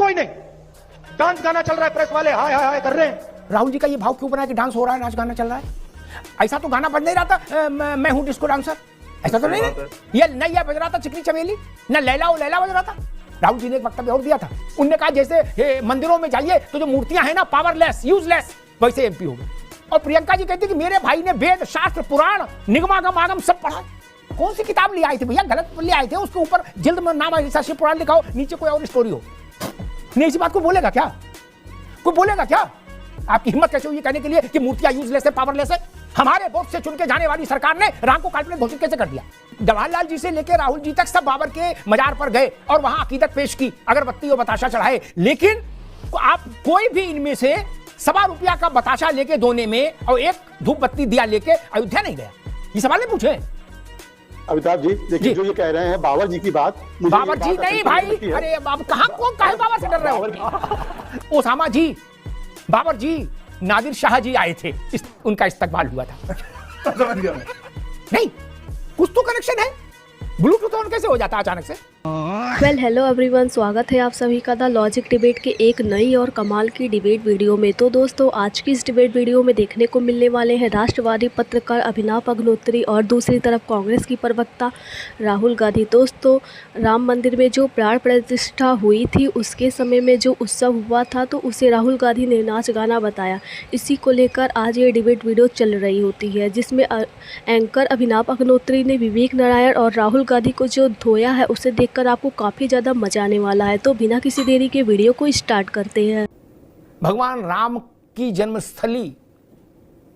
कोई नहीं, डांस गाना चल रहा है, प्रेस वाले हाय हाय हाय कर रहे हैं। राहुल जी का ये भाव क्यों बना कि डांस हो रहा है, नाच गाना चल रहा है? ऐसा तो गाना बज नहीं रहा था मैं हूं डिस्को डांसर, ऐसा तो नहीं है। ये नहीं बज रहा था चिकनी चमेली, न लैला ओ लैला बज रहा था। राहुल जी ने एक वक्तव्य और दिया था, उनने कहा जैसे मंदिरों में जाइए तो जो मूर्तियां हैं ना पावरलेस यूजलेस, वैसे एमपी हो गए। और प्रियंका जी कहती कि मेरे भाई ने वेद शास्त्र पुराण निगमागम आगम सब पढ़ा। कौन सी किताब ले आए थे भैया? गलत ले आए थे, उसके ऊपर जिल्द में नाम ऐसा शिव पुराण लिखा हो, नीचे कोई और स्टोरी हो। नहीं इसी बात को बोलेगा क्या? कोई बोलेगा क्या? आपकी हिम्मत कैसे हुई कहने के लिए कि मूर्तियां यूजलेस है, पावरलेस है? हमारे वोट से चुन के जाने वाली सरकार ने राम को काल्पनिक घोषित कैसे कर दिया? जवाहरलाल जी से लेकर राहुल जी तक सब बाबर के मजार पर गए और वहां अकीदत पेश की, अगरबत्ती और बताशा चढ़ाए, लेकिन आप कोई भी इनमें से ₹1 का बताशा लेके दोने में और एक धूप बत्ती दिया लेके अयोध्या नहीं गया। ये सवाल नहीं पूछे अमिताभ जी। देखिए जो ये कह रहे हैं बाबर जी की बात, बाबर जी नहीं भाई, अरे अब कहां कौन कहे बाबर से डर रहे हो? ओसामा जी, बाबर जी, नादिर शाह जी आए थे, उनका इस्तकबाल हुआ था। समझ गया नहीं, कुछ तो कनेक्शन है। ब्लूटूथ ऑन कैसे हो जाता है अचानक से? वेल हेलो एवरीवन, स्वागत है आप सभी का द लॉजिक डिबेट के एक नई और कमाल की डिबेट वीडियो में। तो दोस्तों आज की इस डिबेट वीडियो में देखने को मिलने वाले हैं राष्ट्रवादी पत्रकार अभिनव अग्निहोत्री और दूसरी तरफ कांग्रेस की प्रवक्ता राहुल गांधी। दोस्तों राम मंदिर में जो प्राण प्रतिष्ठा हुई थी उसके समय में जो उत्सव हुआ था तो उसे राहुल गांधी ने नाच गाना बताया। इसी को लेकर आज ये डिबेट वीडियो चल रही होती है, जिसमें एंकर अभिनव अग्निहोत्री ने विवेक नारायण और राहुल गांधी को जो धोया है उसे देखकर आपको काफ़ी ज़्यादा मजा आने वाला है। तो बिना किसी देरी के वीडियो को स्टार्ट करते हैं। भगवान राम की जन्मस्थली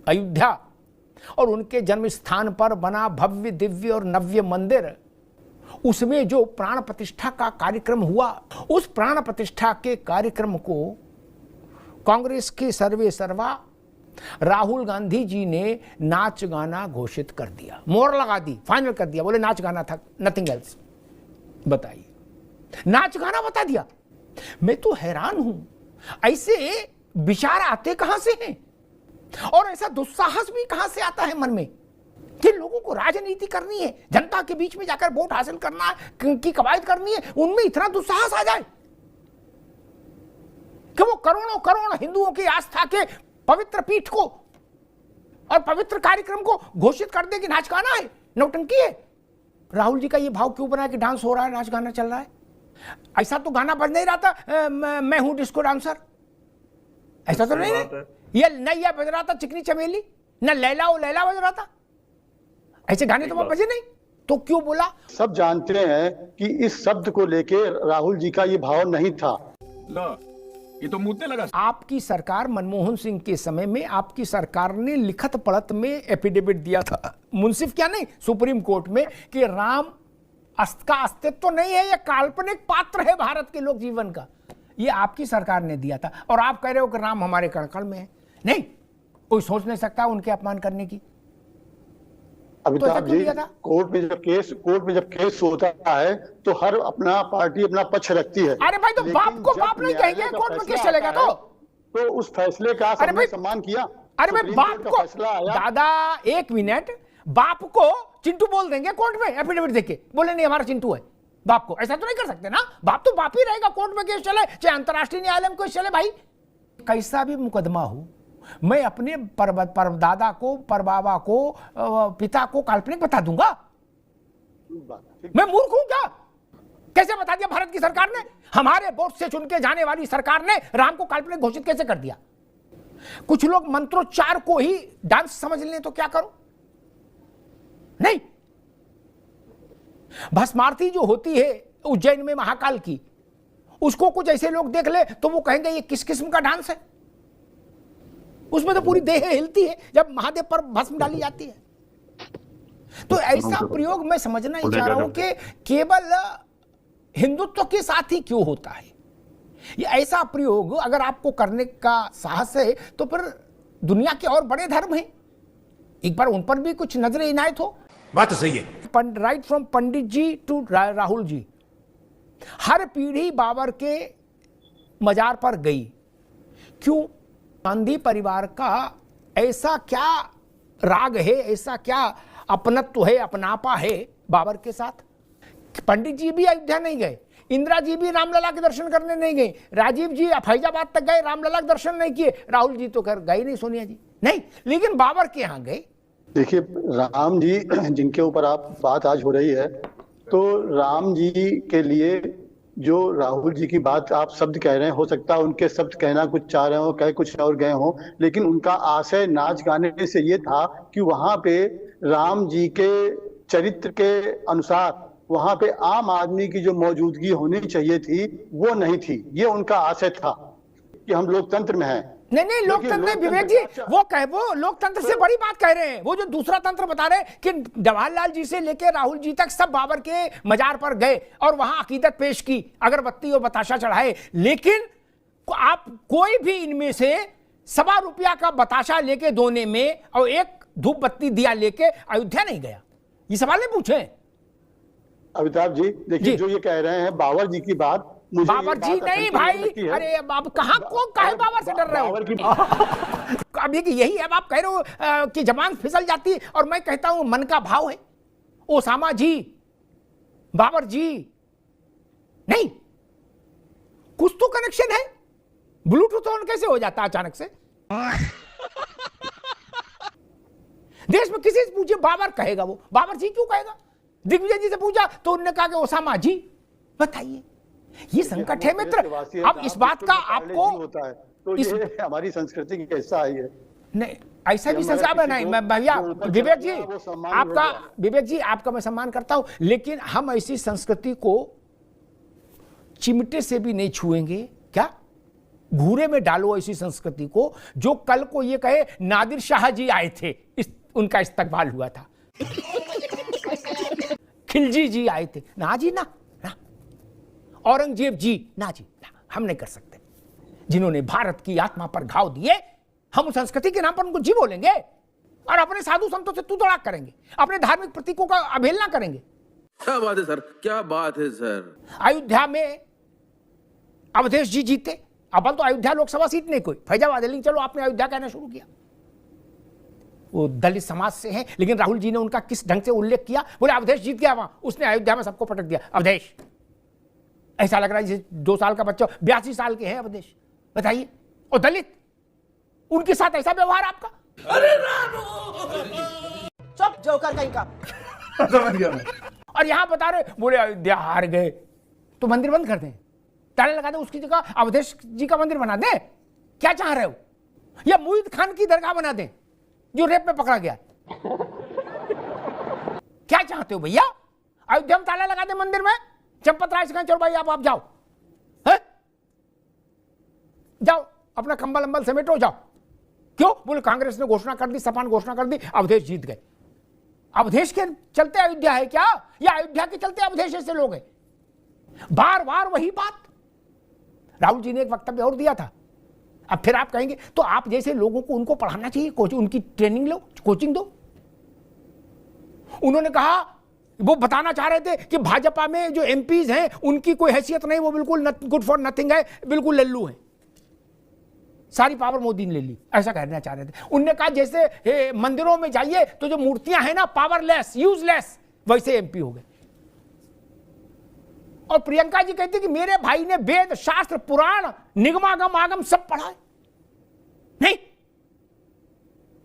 अयोध्या और उनके जन्म स्थान पर बना भव्य दिव्य और नव्य मंदिर, उसमें जो प्राण प्रतिष्ठा का कार्यक्रम हुआ, उस प्राण प्रतिष्ठा के कार्यक्रम को कांग्रेस के सर्वे सर्वा राहुल गांधी जी ने नाच गाना घोषित कर दिया, मोहर लगा दी, फाइनल कर दिया, बोले नाच गाना था, नथिंग एल्स। बताइए, नाच गाना बता दिया। मैं तो हैरान हूं, ऐसे विचार आते कहां से हैं और ऐसा दुस्साहस भी कहां से आता है मन में कि लोगों को राजनीति करनी है, जनता के बीच में जाकर वोट हासिल करना की कवायद करनी है, उनमें इतना दुस्साहस आ जाए कि वो करोड़ों करोड़ हिंदुओं की आस्था के पवित्र पीठ को और पवित्र कार्यक्रम को घोषित कर दे कि नाच गाना है, नौटंकी है। राहुल जी का ये भाव क्यों बना कि डांस हो रहा है, नाच गाना चल रहा है? ऐसा तो गाना बज नहीं रहा था मैं हूं डिस्को डांसर, ऐसा तो नहीं है। ये नहीं बज रहा था चिकनी चमेली, न लैला ओ लैला बज रहा था, ऐसे गाने तो बजे नहीं, तो क्यों बोला? सब जानते हैं कि इस शब्द को लेके राहुल जी का ये भाव नहीं था। ये तो मुद्दे लगा। आपकी सरकार मनमोहन सिंह के समय में आपकी सरकार ने लिखत पढ़त में एफिडेविट दिया था, मुंसिफ क्या नहीं सुप्रीम कोर्ट में, कि राम का अस्तित्व तो नहीं है, ये काल्पनिक पात्र है भारत के लोक जीवन का। ये आपकी सरकार ने दिया था और आप कह रहे हो कि राम हमारे कण में है। नहीं, कोई सोच नहीं सकता उनके अपमान करने की। अमिताभ जी, कोर्ट में जब केस होता है तो हर अपना पार्टी अपना पक्ष रखती है। अरे भाई तो बाप को बाप नहीं कहेंगे, कोर्ट में केस चलेगा तो उस फैसले का सबने सम्मान किया। अरे भाई बाप को, दादा एक मिनट, बाप को चिंटू बोल देंगे कोर्ट में एफिडेविट देके, बोले नहीं हमारा चिंटू है। बाप को ऐसा तो नहीं कर सकते ना, बाप तो बाप ही रहेगा, कोर्ट में केस चले चाहे अंतरराष्ट्रीय न्यायालय में केस चले। भाई कैसा भी मुकदमा हो, मैं अपने परदादा को, परबाबा को, पिता को काल्पनिक बता दूंगा? मैं मूर्ख हूं क्या? कैसे बता दिया भारत की सरकार ने? हमारे वोट से चुन के जाने वाली सरकार ने राम को काल्पनिक घोषित कैसे कर दिया? कुछ लोग मंत्रोच्चार को ही डांस समझ लें तो क्या करो? नहीं, भस्मारती जो होती है उज्जैन में महाकाल की, उसको कुछ ऐसे लोग देख ले तो वो कहेंगे ये किस किस्म का डांस है? उसमें तो पूरी देह हिलती है जब महादेव पर भस्म डाली जाती है। तो ऐसा प्रयोग मैं समझना ही चाह रहा हूं कि केवल हिंदुत्व के साथ ही क्यों होता है ये ऐसा प्रयोग। अगर आपको करने का साहस है तो फिर दुनिया के और बड़े धर्म हैं, एक बार उन पर भी कुछ नजर इनायत हो। बात तो सही है। Right from Pandit ji to Rahul ji, हर पीढ़ी बाबर के मजार पर गई। क्यों? गांधी परिवार का ऐसा क्या राग है, ऐसा क्या अपनत्व है, अपनापा है बाबर के साथ? पंडित जी भी अयोध्या नहीं गए, इंदिरा जी भी रामलला के दर्शन करने नहीं गए, राजीव जी फैजाबाद तक गए, रामलला के दर्शन नहीं किए, राहुल जी तो कर गए नहीं, सोनिया जी नहीं, लेकिन बाबर के यहाँ गए। देखिए राम जी जिनके ऊपर आप बात आज हो रही है, तो राम जी के लिए जो राहुल जी की बात आप शब्द कह रहे हैं, हो सकता है उनके शब्द कहना कुछ चाह रहे हो, कह कुछ और गए हो, लेकिन उनका आशय नाच गाने से ये था कि वहां पे राम जी के चरित्र के अनुसार वहां पे आम आदमी की जो मौजूदगी होनी चाहिए थी वो नहीं थी। ये उनका आशय था कि हम लोकतंत्र में हैं। नहीं लोकतंत्र, विवेक जी वो लोकतंत्र से बड़ी बात कह रहे हैं। वो जो दूसरा तंत्र बता रहे हैं कि जवाहरलाल जी से लेकर राहुल जी तक सब बाबर के मजार पर गए और वहां अकीदत पेश की, अगरबत्ती और बताशा चढ़ाए, लेकिन आप कोई भी इनमें से ₹1.25 का बताशा लेके दोने में और एक धूप बत्ती दिया लेके अयोध्या नहीं गया। ये सवाल नहीं पूछे अमिताभ जी। देखिए जो ये कह रहे हैं बाबर जी की बात, बाबर जी नहीं भाई, अरे अब कहां कौन काहे बाबर से डर रहे हो? अब यही है, अब आप कह रहे हो कि जबान फिसल जाती है और मैं कहता हूं मन का भाव है। ओसामा जी, बाबर जी नहीं, कुछ तो कनेक्शन है। ब्लूटूथ ऑन कैसे हो जाता है अचानक से? देश में किसी से पूछे बाबर कहेगा, वो बाबर जी क्यों कहेगा? दिग्विजय जी से पूछा तो उन्होंने कहा कि ओसामा जी। बताइए, ये संकट है मित्र। अब इस बात का आपको होता है तो ये हमारी संस्कृति की हिस्सा है। नहीं ऐसा भी संस्कार है नहीं। मैं भैया विवेक जी आपका मैं सम्मान करता हूं, लेकिन हम ऐसी संस्कृति को चिमटे से भी नहीं छुएंगे। क्या घूरे में डालो ऐसी संस्कृति को जो कल को ये कहे नादिर शाह जी आए थे, उनका इस्तकबाल हुआ था, खिलजी जी आए थे, ना जी ना, औरंगजेब जी ना जी ना, हम नहीं कर सकते। जिन्होंने भारत की आत्मा पर घाव दिए, हम उस संस्कृति के नाम पर उनको जी बोलेंगे और अपने साधु संतों से तू तड़ाक करेंगे, अपने धार्मिक प्रतीकों का अवहेलना करेंगे। क्या बात है सर, क्या बात है सर। अयोध्या में अवधेश जी जीते, अब तो अयोध्या लोकसभा सीट नहीं कोई, फैजाबाद, लेकिन चलो आपने अयोध्या कहना शुरू किया। वो दलित समाज से हैं, लेकिन राहुल जी ने उनका किस ढंग से उल्लेख किया, बोले अवधेश जीत गया वहां, उसने अयोध्या में सबको पटक दिया। अवधेश, ऐसा लग रहा है जैसे 2 साल का बच्चा, 82 साल के हैं अवधेश, बताइए। और दलित, उनके साथ ऐसा व्यवहार आपका? अरे सब जोकर कहीं का। समझ गया मैं। और यहां बता रहे, बोले अयोध्या हार गए तो मंदिर बंद कर दें, ताले लगा दें, उसकी जगह अवधेश जी का मंदिर बना दें। क्या चाह रहे हो? या मुईद खान की दरगाह बना दें जो रेप में पकड़ा गया? क्या चाहते हो भैया? अयोध्या में ताला लगा दे मंदिर में, चंपत राय से कहें चलो भाई आप जाओ, है? जाओ अपना कंबल अंबल समेटो, जाओ। क्यों? बोले कांग्रेस ने घोषणा कर दी, सपा ने घोषणा कर दी, अवधेश जीत गए। अवधेश के चलते अयोध्या है क्या, या अयोध्या के चलते अवधेश ऐसे लोग हैं? बार बार वही बात। राहुल जी ने एक वक्तव्य और दिया था, अब फिर आप कहेंगे तो आप जैसे लोगों को उनको पढ़ाना चाहिए, उनकी ट्रेनिंग लो, कोचिंग दो। उन्होंने कहा, वो बताना चाह रहे थे कि भाजपा में जो एमपीज हैं उनकी कोई हैसियत नहीं, वो बिल्कुल गुड फॉर नथिंग है, बिल्कुल लल्लू है, सारी पावर मोदी ने ले ली, ऐसा कहना चाह रहे थे। उन्होंने कहा जैसे मंदिरों में जाइए तो जो मूर्तियां हैं ना पावरलेस, यूजलेस, वैसे एमपी हो गए। और प्रियंका जी कहती कि मेरे भाई ने वेद शास्त्र पुराण निगमागम आगम सब पढ़ा है। नहीं,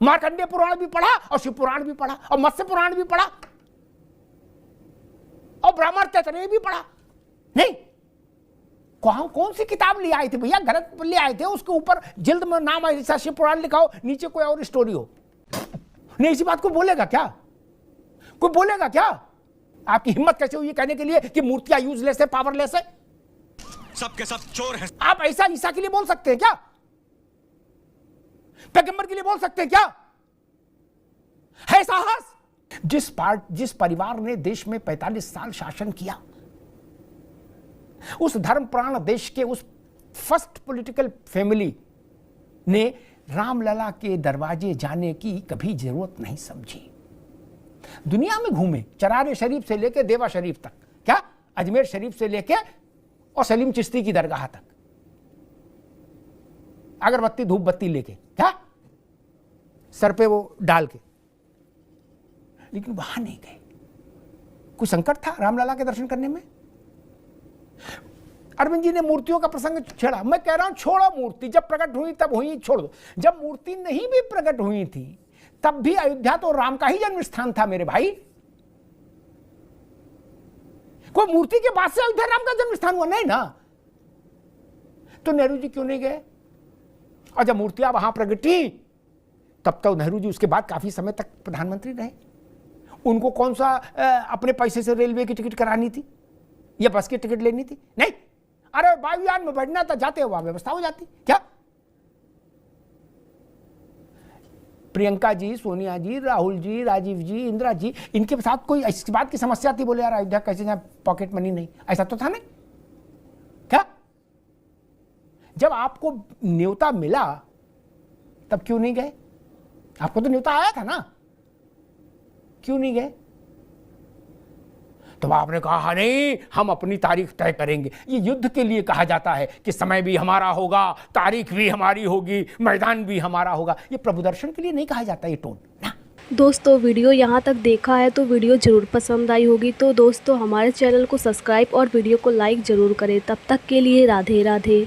मार्कंडेय पुराण भी पढ़ा और शिव पुराण भी पढ़ा और मत्स्य पुराण भी पढ़ा और ब्राह्मण तैतरीय भी पढ़ा। नहीं, कौन सी किताब ले आए थे भैया? गलत ले आए थे, उसके ऊपर जिल्द में नाम ऐसा शिव पुराण लिखा हो, नीचे कोई और स्टोरी हो। नहीं, इसी बात को बोलेगा क्या कोई? बोलेगा क्या? आपकी हिम्मत कैसे हुई कहने के लिए कि मूर्तियां यूजलेस है, पावरलेस है? सबके सब चोर हैं। आप ऐसा ईसा के लिए बोल सकते हैं क्या? पैगंबर के लिए बोल सकते हैं क्या? है साहस? जिस परिवार ने देश में 45 साल शासन किया, उस धर्म प्राण देश के उस फर्स्ट पॉलिटिकल फैमिली ने रामलला के दरवाजे जाने की कभी जरूरत नहीं समझी। दुनिया में घूमे, चरारे शरीफ से लेके देवा शरीफ तक, क्या अजमेर शरीफ से लेके और सलीम चिश्ती की दरगाह तक, अगरबत्ती धूप बत्ती लेके, क्या सर पे वो डाल के, लेकिन वहां नहीं गए। कोई संकट था रामलला के दर्शन करने में? अरविंद जी ने मूर्तियों का प्रसंग छेड़ा। मैं कह रहा हूं छोड़ो मूर्ति, जब प्रकट हुई तब हुई, छोड़ दो। जब मूर्ति नहीं भी प्रकट हुई थी तब भी अयोध्या तो राम का ही जन्म स्थान था मेरे भाई। कोई मूर्ति के बाद से अयोध्या राम का जन्म स्थान हुआ नहीं ना। तो नेहरू जी क्यों नहीं गए? और जब मूर्तियां वहां प्रगटी तब तो नेहरू जी उसके बाद काफी समय तक प्रधानमंत्री रहे। उनको कौन सा अपने पैसे से रेलवे की टिकट करानी थी या बस की टिकट लेनी थी? नहीं, अरे वायुयान में बैठना था, जाते हुआ व्यवस्था हो जाती। क्या प्रियंका जी, सोनिया जी, राहुल जी, राजीव जी, इंदिरा जी, इनके साथ कोई इस बात की समस्या थी? बोले यार अयोध्या कैसे जाए, पॉकेट मनी नहीं, ऐसा तो था नहीं। क्या जब आपको न्योता मिला तब क्यों नहीं गए? आपको तो न्योता आया था ना, क्यों नहीं गए? तो आपने कहा नहीं, हम अपनी तारीख तय करेंगे। ये युद्ध के लिए कहा जाता है कि समय भी हमारा होगा, तारीख भी हमारी होगी, मैदान भी हमारा होगा। ये प्रभुदर्शन के लिए नहीं कहा जाता ये टोन ना। दोस्तों वीडियो यहाँ तक देखा है तो वीडियो ज़रूर पसंद आई होगी। तो दोस्तों हमारे चैनल को सब्सक्राइब और वीडियो को लाइक ज़रूर करें। तब तक के लिए राधे राधे।